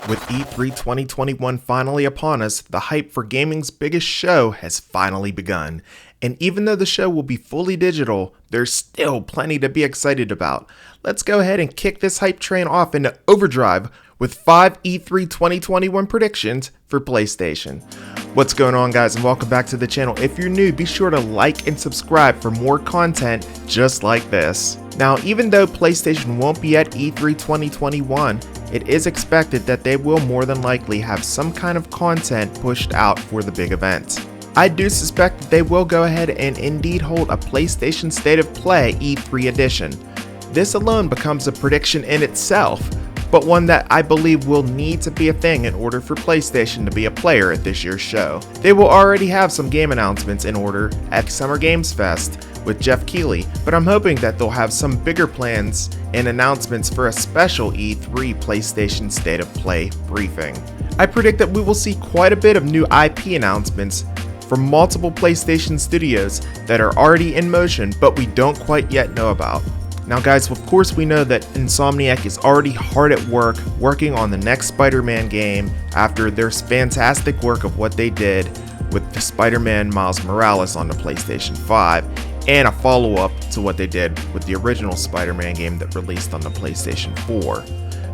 With E3 2021 finally upon us, the hype for gaming's biggest show has finally begun. And even though the show will be fully digital, there's still plenty to be excited about. Let's go ahead and kick this hype train off into overdrive with 5 E3 2021 predictions for PlayStation. What's going on, guys, and welcome back to the channel. If you're new, be sure to like and subscribe for more content just like this. Now, even though PlayStation won't be at E3 2021, it is expected that they will more than likely have some kind of content pushed out for the big event. I do suspect that they will go ahead and indeed hold a PlayStation State of Play E3 edition. This alone becomes a prediction in itself, but one that I believe will need to be a thing in order for PlayStation to be a player at this year's show. They will already have some game announcements in order at Summer Games Fest with Jeff Keighley, but I'm hoping that they'll have some bigger plans and announcements for a special E3 PlayStation State of Play briefing. I predict that we will see quite a bit of new IP announcements from multiple PlayStation studios that are already in motion but we don't quite yet know about. Now guys, of course we know that Insomniac is already hard at work working on the next Spider-Man game after their fantastic work of what they did with the Spider-Man Miles Morales on the PlayStation 5 and a follow-up to what they did with the original Spider-Man game that released on the PlayStation 4.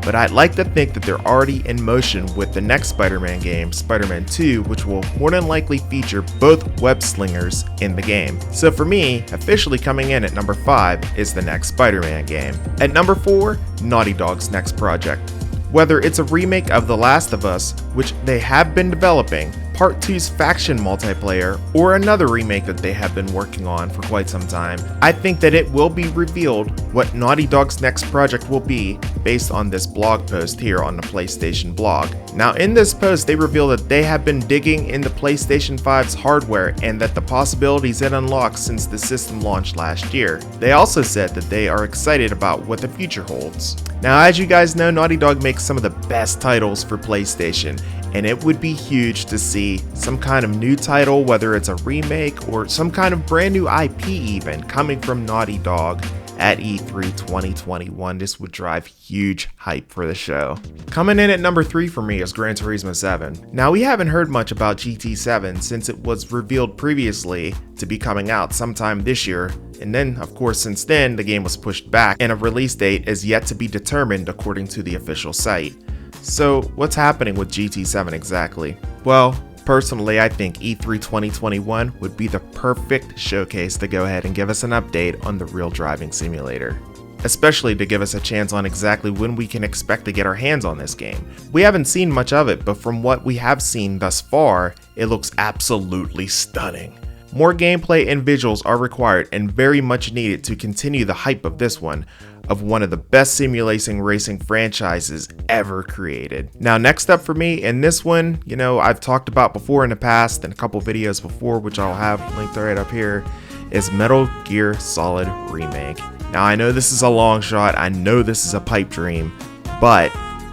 But I'd like to think that they're already in motion with the next Spider-Man game, Spider-Man 2, which will more than likely feature both web slingers in the game. So for me, officially coming in at number 5 is the next Spider-Man game. At number 4, Naughty Dog's next project. Whether it's a remake of The Last of Us, which they have been developing, Part 2's faction multiplayer, or another remake that they have been working on for quite some time, I think that it will be revealed what Naughty Dog's next project will be based on this blog post here on the PlayStation blog. Now in this post they reveal that they have been digging into PlayStation 5's hardware and that the possibilities it unlocks since the system launched last year. They also said that they are excited about what the future holds. Now as you guys know, Naughty Dog makes some of the best titles for PlayStation, and it would be huge to see some kind of new title, whether it's a remake or some kind of brand new IP even, coming from Naughty Dog at E3 2021. This would drive huge hype for the show. Coming in at number 3 for me is Gran Turismo 7. Now we haven't heard much about GT7 since it was revealed previously to be coming out sometime this year, and then of course since then the game was pushed back and a release date is yet to be determined according to the official site. So what's happening with GT7 exactly? Well, personally I think E3 2021 would be the perfect showcase to go ahead and give us an update on the Real Driving Simulator. Especially to give us a chance on exactly when we can expect to get our hands on this game. We haven't seen much of it, but from what we have seen thus far, it looks absolutely stunning. More gameplay and visuals are required and very much needed to continue the hype of this one of the best simulation racing franchises ever created. Now next up for me, and this one, I've talked about before in the past and a couple videos before, which I'll have linked right up here, is Metal Gear Solid Remake. Now I know this is a long shot, I know this is a pipe dream, but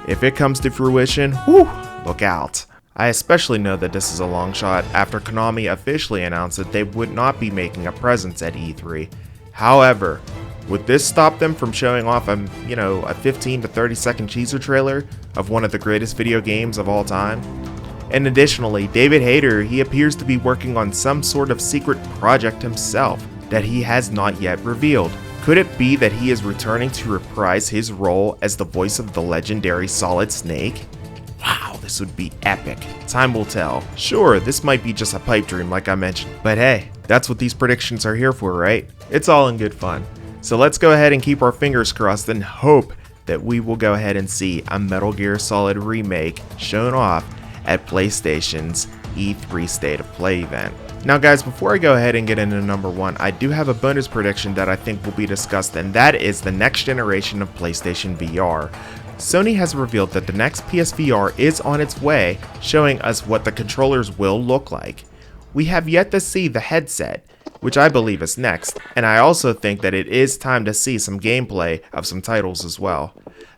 if it comes to fruition, whew, look out. I especially know that this is a long shot after Konami officially announced that they would not be making a presence at E3. However, would this stop them from showing off a 15 to 30 second teaser trailer of one of the greatest video games of all time? And additionally, David Hayter, he appears to be working on some sort of secret project himself that he has not yet revealed. Could it be that he is returning to reprise his role as the voice of the legendary Solid Snake? Wow, this would be epic. Time will tell. Sure, this might be just a pipe dream like I mentioned, but hey, that's what these predictions are here for, right? It's all in good fun. So let's go ahead and keep our fingers crossed and hope that we will go ahead and see a Metal Gear Solid remake shown off at PlayStation's E3 State of Play event. Now guys, before I go ahead and get into number 1, I do have a bonus prediction that I think will be discussed, and that is the next generation of PlayStation VR. Sony has revealed that the next PSVR is on its way, showing us what the controllers will look like. We have yet to see the headset, which I believe is next, and I also think that it is time to see some gameplay of some titles as well.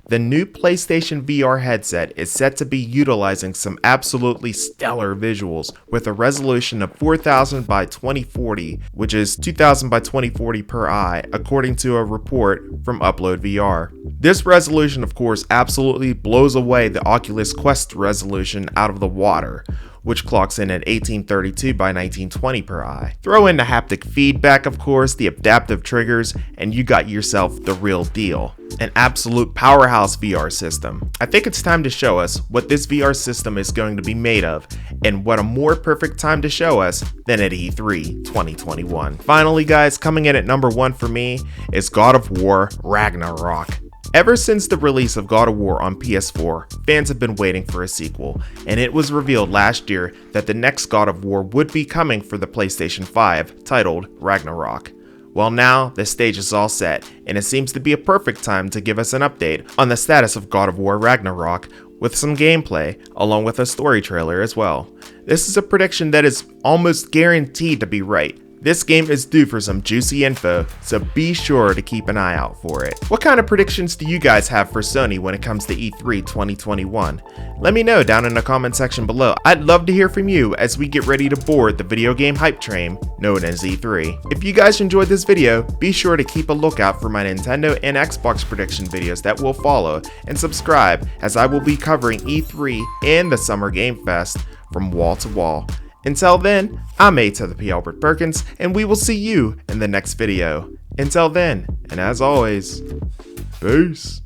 The new PlayStation VR headset is set to be utilizing some absolutely stellar visuals with a resolution of 4000 by 2040, which is 2000 by 2040 per eye, according to a report from Upload VR. This resolution, of course, absolutely blows away the Oculus Quest resolution out of the water, which clocks in at 1832 by 1920 per eye. Throw in the haptic feedback, of course, the adaptive triggers, and you got yourself the real deal. An absolute powerhouse VR system. I think it's time to show us what this VR system is going to be made of, and what a more perfect time to show us than at E3 2021. Finally guys, coming in at number 1 for me is God of War Ragnarok. Ever since the release of God of War on PS4, fans have been waiting for a sequel, and it was revealed last year that the next God of War would be coming for the PlayStation 5, titled Ragnarok. Well, now the stage is all set, and it seems to be a perfect time to give us an update on the status of God of War Ragnarok, with some gameplay, along with a story trailer as well. This is a prediction that is almost guaranteed to be right. This game is due for some juicy info, so be sure to keep an eye out for it. What kind of predictions do you guys have for Sony when it comes to E3 2021? Let me know down in the comment section below. I'd love to hear from you as we get ready to board the video game hype train known as E3. If you guys enjoyed this video, be sure to keep a lookout for my Nintendo and Xbox prediction videos that will follow, and subscribe as I will be covering E3 and the Summer Game Fest from wall to wall. Until then, I'm A to the P. Albert Perkins, and we will see you in the next video. Until then, and as always, peace.